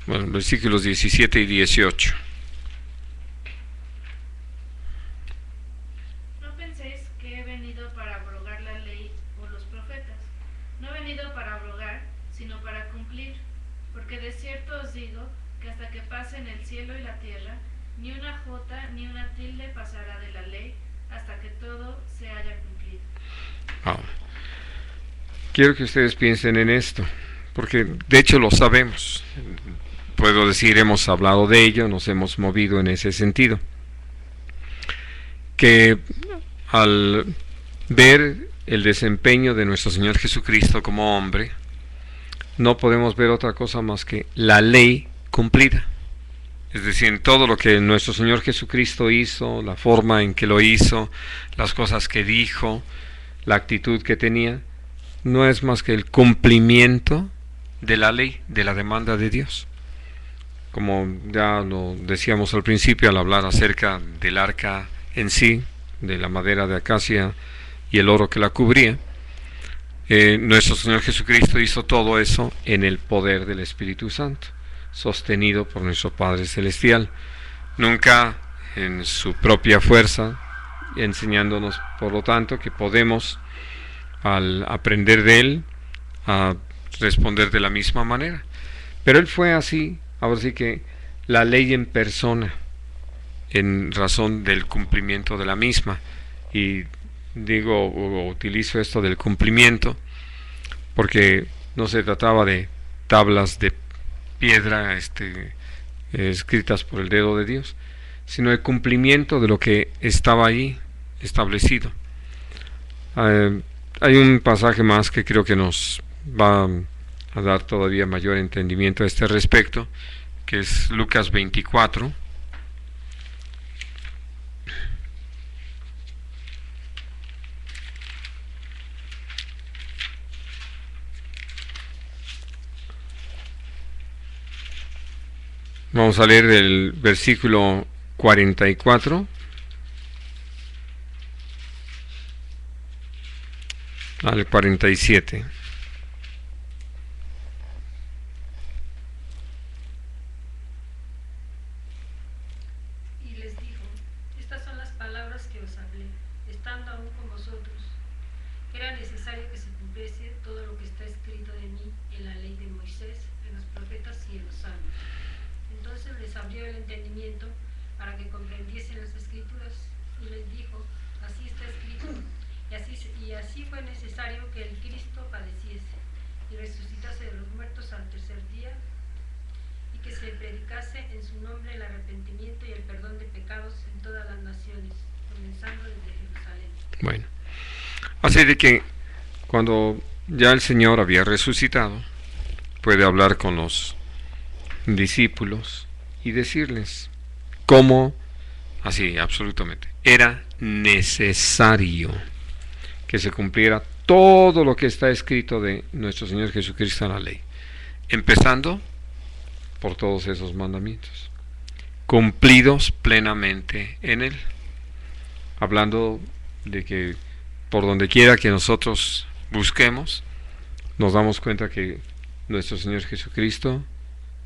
Versículos 17 y 18. No penséis que he venido para abrogar la ley o los profetas. No he venido para abrogar, sino para cumplir. Porque de cierto os digo que hasta que pasen el cielo y la tierra, ni una jota ni una tilde pasará de la ley, hasta que todo se haya cumplido. Quiero que ustedes piensen en esto, porque de hecho lo sabemos. Puedo decir, hemos hablado de ello, nos hemos movido en ese sentido. Que al ver el desempeño de nuestro Señor Jesucristo como hombre, no podemos ver otra cosa más que la ley cumplida. Es decir, en todo lo que nuestro Señor Jesucristo hizo, la forma en que lo hizo, las cosas que dijo, la actitud que tenía, no es más que el cumplimiento de la ley, de la demanda de Dios. Como ya lo decíamos al principio al hablar acerca del arca en sí, de la madera de acacia y el oro que la cubría, nuestro Señor Jesucristo hizo todo eso en el poder del Espíritu Santo, sostenido por nuestro Padre Celestial, nunca en su propia fuerza, enseñándonos por lo tanto que podemos, al aprender de Él, a responder de la misma manera. Pero Él fue así, ahora sí que la ley en persona, en razón del cumplimiento de la misma. Y digo o utilizo esto del cumplimiento porque no se trataba de tablas de piedra escritas por el dedo de Dios, sino el cumplimiento de lo que estaba ahí establecido. Hay un pasaje más que creo que nos va a dar todavía mayor entendimiento a este respecto, que es Lucas 24. Vamos a leer del versículo 44 al 47. Y les dijo: estas son las palabras que os hablé, estando aún con vosotros. Era necesario que se cumpliese todo lo que está escrito de mí en la ley de Moisés, en los profetas y en los salmos. Entonces les abrió el entendimiento para que comprendiesen las escrituras, y les dijo: así está escrito, y así fue necesario que el Cristo padeciese y resucitase de los muertos al tercer día, y que se predicase en su nombre el arrepentimiento y el perdón de pecados en todas las naciones, comenzando desde Jerusalén. Bueno, así de que cuando ya el Señor había resucitado, puede hablar con los discípulos y decirles cómo, así absolutamente, era necesario que se cumpliera todo lo que está escrito de nuestro Señor Jesucristo en la ley. empezando por todos esos mandamientos, cumplidos plenamente en Él. Hablando de que por donde quiera que nosotros busquemos, nos damos cuenta que nuestro Señor Jesucristo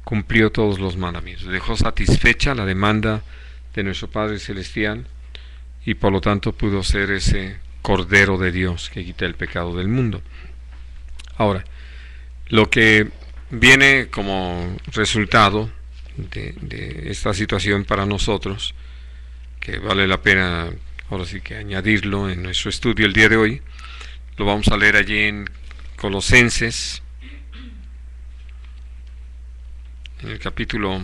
cumplió todos los mandamientos, dejó satisfecha la demanda de nuestro Padre Celestial y por lo tanto pudo ser ese Cordero de Dios que quita el pecado del mundo. Ahora, lo que viene como resultado de esta situación para nosotros, que vale la pena ahora sí que añadirlo en nuestro estudio el día de hoy, lo vamos a leer allí en Colosenses, en el capítulo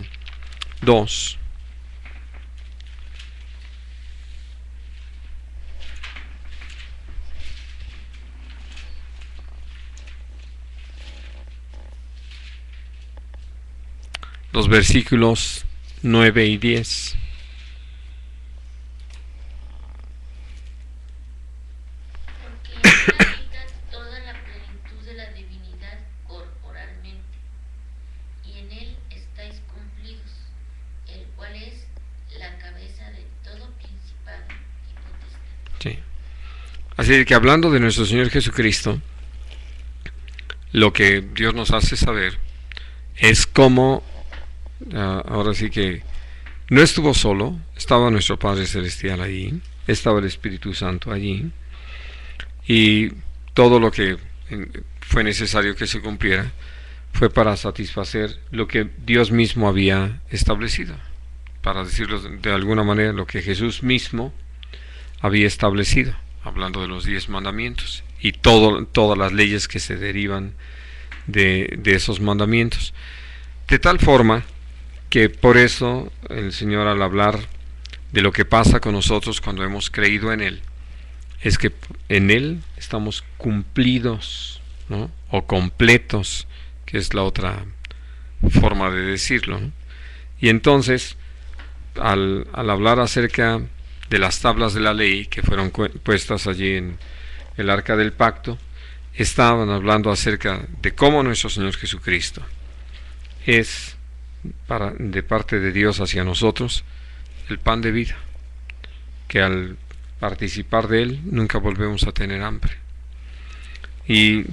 2. Los versículos 9 y 10. Porque en él habita toda la plenitud de la divinidad corporalmente, y en él estáis cumplidos, el cual es la cabeza de todo principado y potestad. Sí. Así que hablando de nuestro Señor Jesucristo, lo que Dios nos hace saber es cómo ahora sí que no estuvo solo, estaba nuestro Padre Celestial allí, estaba el Espíritu Santo allí, y todo lo que fue necesario que se cumpliera fue para satisfacer lo que Dios mismo había establecido, para decirlo de alguna manera, lo que Jesús mismo había establecido, hablando de los 10 mandamientos y todas las leyes que se derivan de esos mandamientos, de tal forma que por eso el Señor, al hablar de lo que pasa con nosotros cuando hemos creído en Él, es que en Él estamos cumplidos, ¿no? O completos, que es la otra forma de decirlo, ¿no? Y entonces, al hablar acerca de las tablas de la ley que fueron puestas allí en el arca del pacto, estaban hablando acerca de cómo nuestro Señor Jesucristo es de parte de Dios hacia nosotros el pan de vida, que al participar de Él nunca volvemos a tener hambre. Y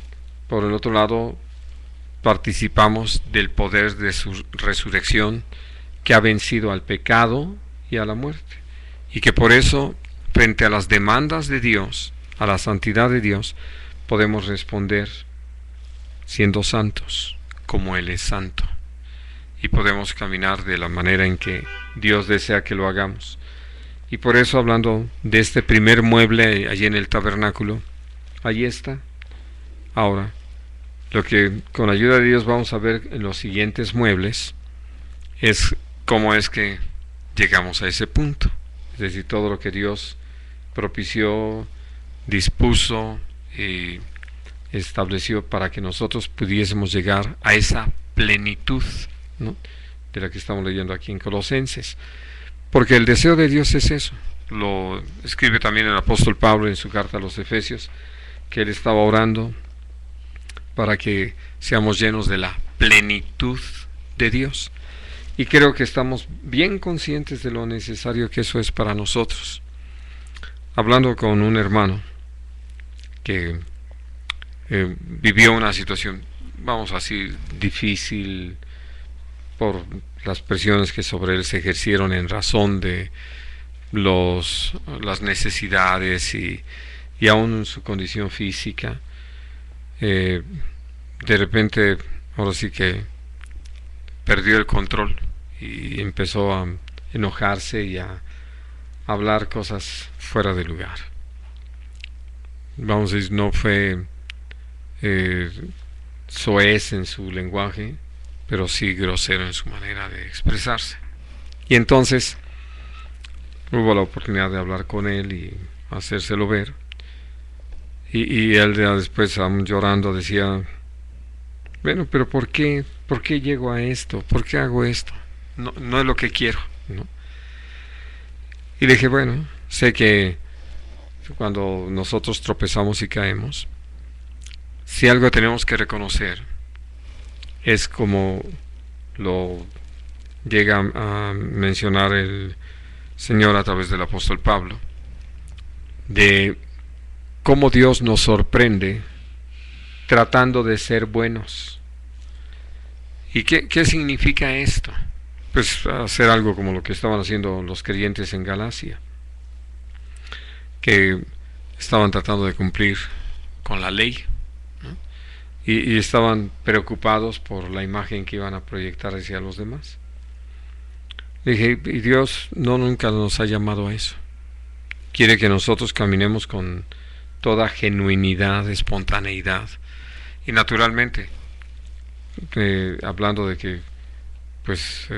por el otro lado, participamos del poder de su resurrección, que ha vencido al pecado y a la muerte, y que por eso, frente a las demandas de Dios, a la santidad de Dios, podemos responder siendo santos como Él es santo, y podemos caminar de la manera en que Dios desea que lo hagamos. Y por eso, hablando de este primer mueble allí en el tabernáculo, allí está. Ahora, lo que con ayuda de Dios vamos a ver en los siguientes muebles es cómo es que llegamos a ese punto. Es decir, todo lo que Dios propició, dispuso y estableció para que nosotros pudiésemos llegar a esa plenitud, ¿no?, de la que estamos leyendo aquí en Colosenses. Porque el deseo de Dios es eso. Lo escribe también el apóstol Pablo en su carta a los Efesios, que él estaba orando para que seamos llenos de la plenitud de Dios. Y creo que estamos bien conscientes de lo necesario que eso es para nosotros. Hablando con un hermano que vivió una situación, vamos a decir, difícil por las presiones que sobre él se ejercieron en razón de las necesidades y aún en su condición física, de repente, ahora sí que perdió el control y empezó a enojarse y a hablar cosas fuera de lugar. Vamos a decir, no fue soez en su lenguaje, pero sí grosero en su manera de expresarse. Y entonces hubo la oportunidad de hablar con él y hacérselo ver. Y él después, llorando, decía: bueno, pero ¿por qué llego a esto? ¿Por qué hago esto? No es lo que quiero, ¿no? Y le dije: bueno, sé que cuando nosotros tropezamos y caemos, si algo tenemos que reconocer es como lo llega a mencionar el Señor a través del apóstol Pablo, de cómo Dios nos sorprende tratando de ser buenos. ¿Y qué significa esto? Pues hacer algo como lo que estaban haciendo los creyentes en Galacia, que estaban tratando de cumplir con la ley, ¿no? Y estaban preocupados por la imagen que iban a proyectar hacia los demás. Dije, y Dios nunca nos ha llamado a eso. Quiere que nosotros caminemos con toda genuinidad, espontaneidad. Y naturalmente, hablando de que, pues,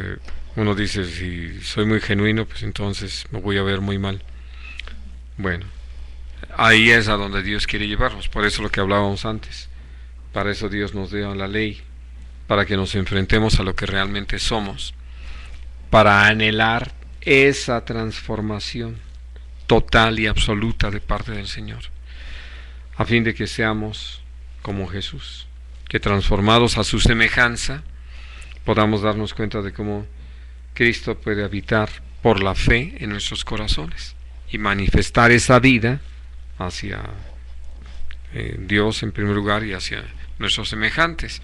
uno dice, si soy muy genuino, pues entonces me voy a ver muy mal. Bueno, ahí es a donde Dios quiere llevarnos. Por eso lo que hablábamos antes. Para eso Dios nos dio la ley, para que nos enfrentemos a lo que realmente somos, para anhelar esa transformación total y absoluta de parte del Señor, a fin de que seamos como Jesús, que transformados a su semejanza podamos darnos cuenta de cómo Cristo puede habitar por la fe en nuestros corazones y manifestar esa vida hacia Dios en primer lugar y hacia nuestros semejantes.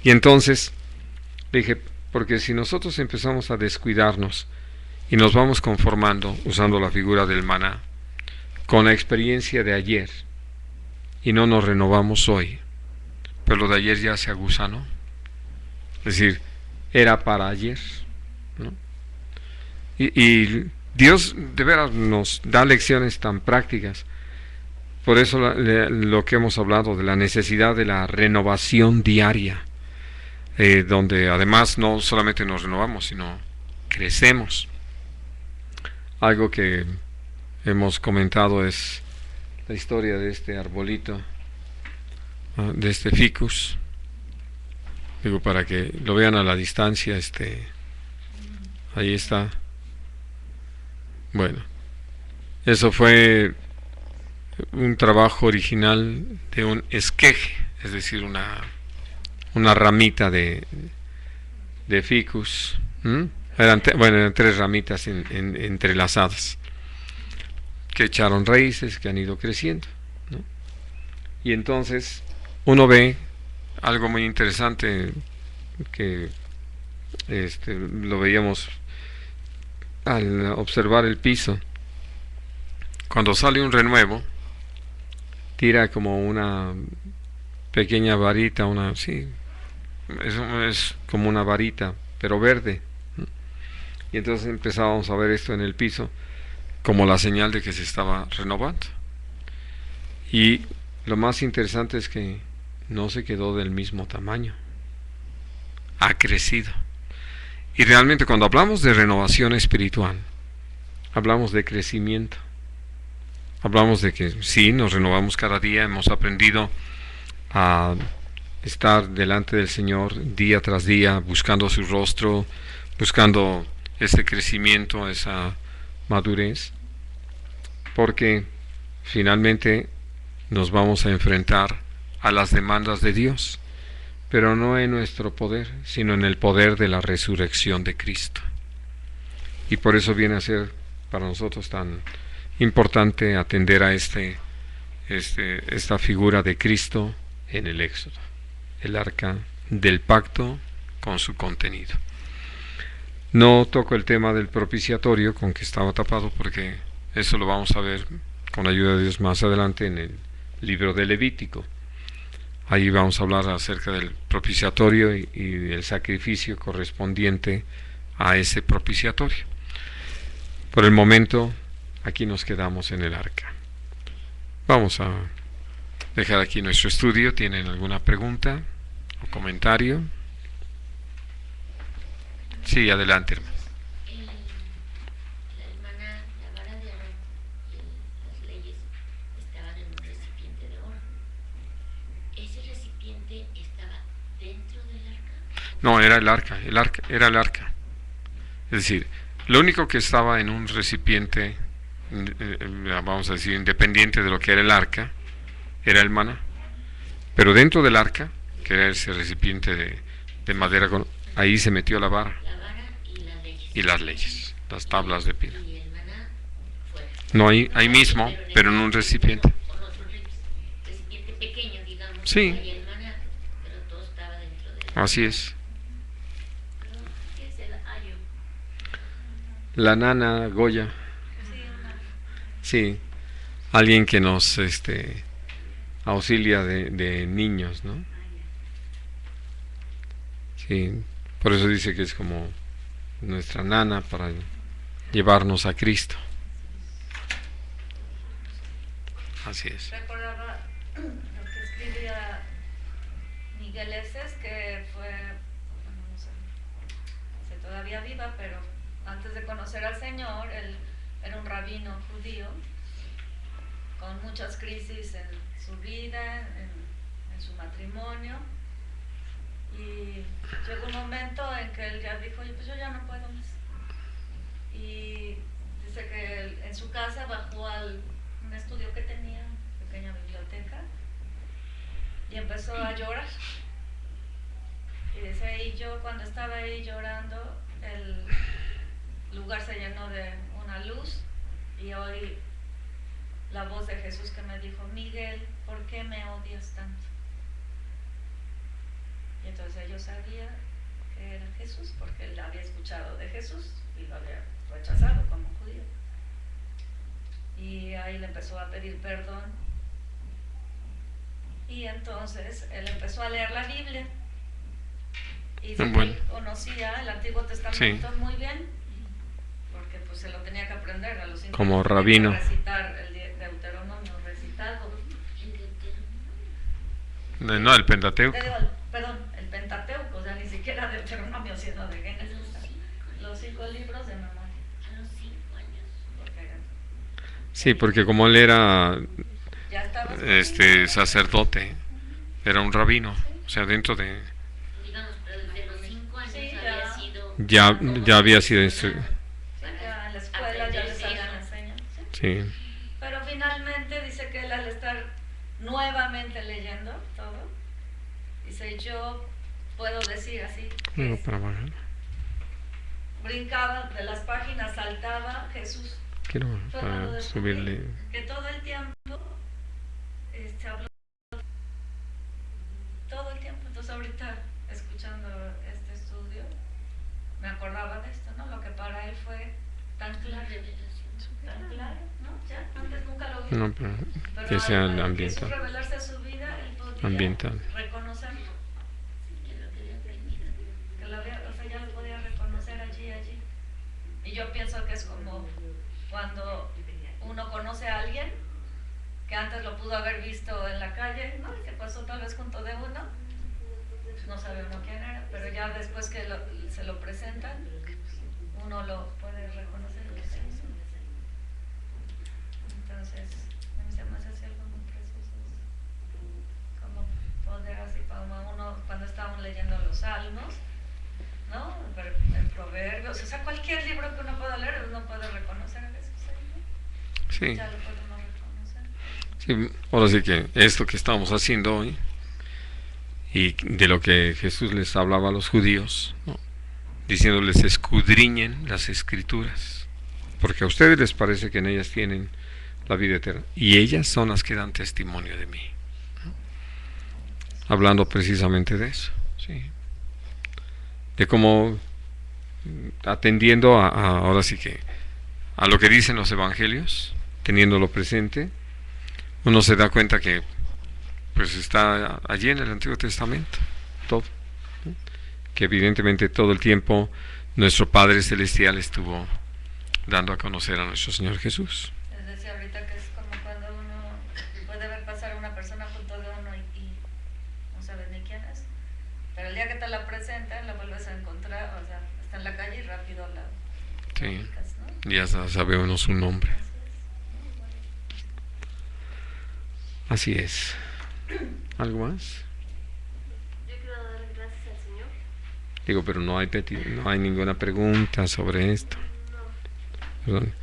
Y entonces dije, porque si nosotros empezamos a descuidarnos y nos vamos conformando, usando la figura del maná, con la experiencia de ayer, y no nos renovamos hoy, pero lo de ayer ya se agusanó, es decir, era para ayer, ¿no? Y Dios de veras nos da lecciones tan prácticas. Por eso lo que hemos hablado de la necesidad de la renovación diaria, donde además no solamente nos renovamos, sino crecemos. Algo que hemos comentado es la historia de este arbolito, de este ficus. Digo, para que lo vean a la distancia, ahí está. Bueno, eso fue un trabajo original de un esqueje, es decir, una ramita de ficus. Eran 3 ramitas entrelazadas que echaron raíces, que han ido creciendo, ¿no? Y entonces uno ve algo muy interesante que lo veíamos al observar el piso. Cuando sale un renuevo, tira como una pequeña varita, es como una varita, pero verde. Y entonces empezábamos a ver esto en el piso como la señal de que se estaba renovando. Y lo más interesante es que no se quedó del mismo tamaño, ha crecido. Y realmente cuando hablamos de renovación espiritual, hablamos de crecimiento. Hablamos de que sí, nos renovamos cada día, hemos aprendido a estar delante del Señor día tras día, buscando su rostro, buscando ese crecimiento, esa madurez, porque finalmente nos vamos a enfrentar a las demandas de Dios, pero no en nuestro poder, sino en el poder de la resurrección de Cristo. Y por eso viene a ser para nosotros tan importante atender a esta figura de Cristo en el Éxodo, el arca del pacto con su contenido. No toco el tema del propiciatorio con que estaba tapado, porque eso lo vamos a ver con ayuda de Dios más adelante en el libro de Levítico. Ahí vamos a hablar acerca del propiciatorio y el sacrificio correspondiente a ese propiciatorio. Por el momento, aquí nos quedamos en el arca. Vamos a dejar aquí nuestro estudio. ¿Tienen alguna pregunta o comentario? Sí, adelante, hermano. La hermana, la vara de Aarón y las leyes estaban en un recipiente de oro. ¿Ese recipiente estaba dentro del arca? No, era el arca. Es decir, lo único que estaba en un recipiente, vamos a decir, independiente de lo que era el arca, era el maná. Pero dentro del arca, que era ese recipiente de madera, ahí se metió la vara la vara y las leyes. y las leyes, las tablas de piedra. Y el maná fuera. No ahí mismo, pero en un recipiente. Con otro recipiente pequeño, digamos. Sí. Ahí el maná, pero todo estaba dentro de él. Así es. ¿Qué es el ayo? La nana Goya, Sí, sí, alguien que nos auxilia de niños, ¿no? Sí, por eso dice que es como nuestra nana para llevarnos a Cristo. Así es. recordaba lo que escribía Miguel Estes, que fue, bueno, no sé si todavía viva, pero antes de conocer al Señor, él era un rabino judío con muchas crisis en su vida, en su matrimonio, y llegó un momento en que él ya dijo, "Oye, pues yo ya no puedo más". Y dice que él, en su casa bajó al un estudio que tenía, pequeña biblioteca, y empezó a llorar. Y dice, y yo cuando estaba ahí llorando, el lugar se llenó de una luz y oí la voz de Jesús que me dijo, Miguel, ¿por qué me odias tanto? Y entonces yo sabía que era Jesús, porque él había escuchado de Jesús y lo había rechazado como judío. Y ahí le empezó a pedir perdón. Y entonces él empezó a leer la Biblia. Y dice que él conocía el Antiguo Testamento muy bien, porque pues se lo tenía que aprender a los 5 Como años, tenía rabino. que recitar el Deuteronomio recitado. No, el Pentateuco. Perdón, el Pentateuco, o sea, ni siquiera Deuteronomio, sino de Génesis. Los 5 libros de memoria. A los 5 años. Porque Sí, porque como él era ya estaba sacerdote, era un rabino, o sea, dentro de Digamos, pero desde los 5 años Sí, había sido. ya había sido instruido. ya en la escuela ya les habían enseñado. ¿Sí? Sí. Pero finalmente dice que él al estar nuevamente leyendo todo, dice, yo puedo decir así, Luego para bajar. brincaba de las páginas, saltaba Jesús, Quiero tratando de descubrir subirle. que todo el tiempo habló, todo el tiempo. Entonces ahorita escuchando este estudio me acordaba de esto, ¿no? Lo que para él fue tan claro, ¿no? Ya antes nunca lo vi. No, pero que sea al Jesús ambiental. revelarse a su vida, él podía Ambiental. reconocerlo. Que lo había, o sea, ya lo podía reconocer allí. Y yo pienso que es como cuando uno conoce a alguien que antes lo pudo haber visto en la calle, ¿no? Que pasó tal vez junto de uno, no sabe uno quién era, pero ya después que se lo presentan, uno lo puede reconocer. Entonces, a mí se me hace así algo muy precioso, como poder así, como uno cuando estábamos leyendo los salmos, ¿no? En Proverbios, o sea, cualquier libro que uno pueda leer, uno puede reconocer a Jesús ahí, ¿no? Sí. Ya lo puede uno reconocer. Sí, ahora sí que esto que estamos haciendo hoy y de lo que Jesús les hablaba a los judíos, ¿no? Diciéndoles escudriñen las escrituras, porque a ustedes les parece que en ellas tienen la vida eterna y ellas son las que dan testimonio de mí, ¿no? Hablando precisamente de eso, sí, de cómo atendiendo ahora sí que a lo que dicen los evangelios, teniéndolo presente, uno se da cuenta que pues está allí en el Antiguo Testamento todo, ¿no? Que evidentemente todo el tiempo nuestro Padre Celestial estuvo dando a conocer a nuestro Señor Jesús. Les decía ahorita que es como cuando uno puede ver pasar a una persona junto de uno y no sabes ni quién es, pero el día que te la presentan la vuelves a encontrar, o sea, está en la calle y rápido la Sí, ubicas, ¿no? ya sabe uno su nombre. Así es. Así es. ¿Algo más? Yo quiero dar gracias al Señor. Digo, pero no hay ninguna pregunta sobre esto. No, Perdón.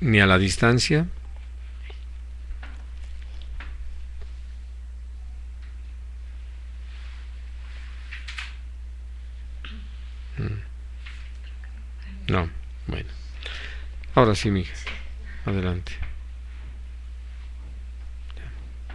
Ni a la distancia. No, bueno. Ahora sí, mija. Adelante.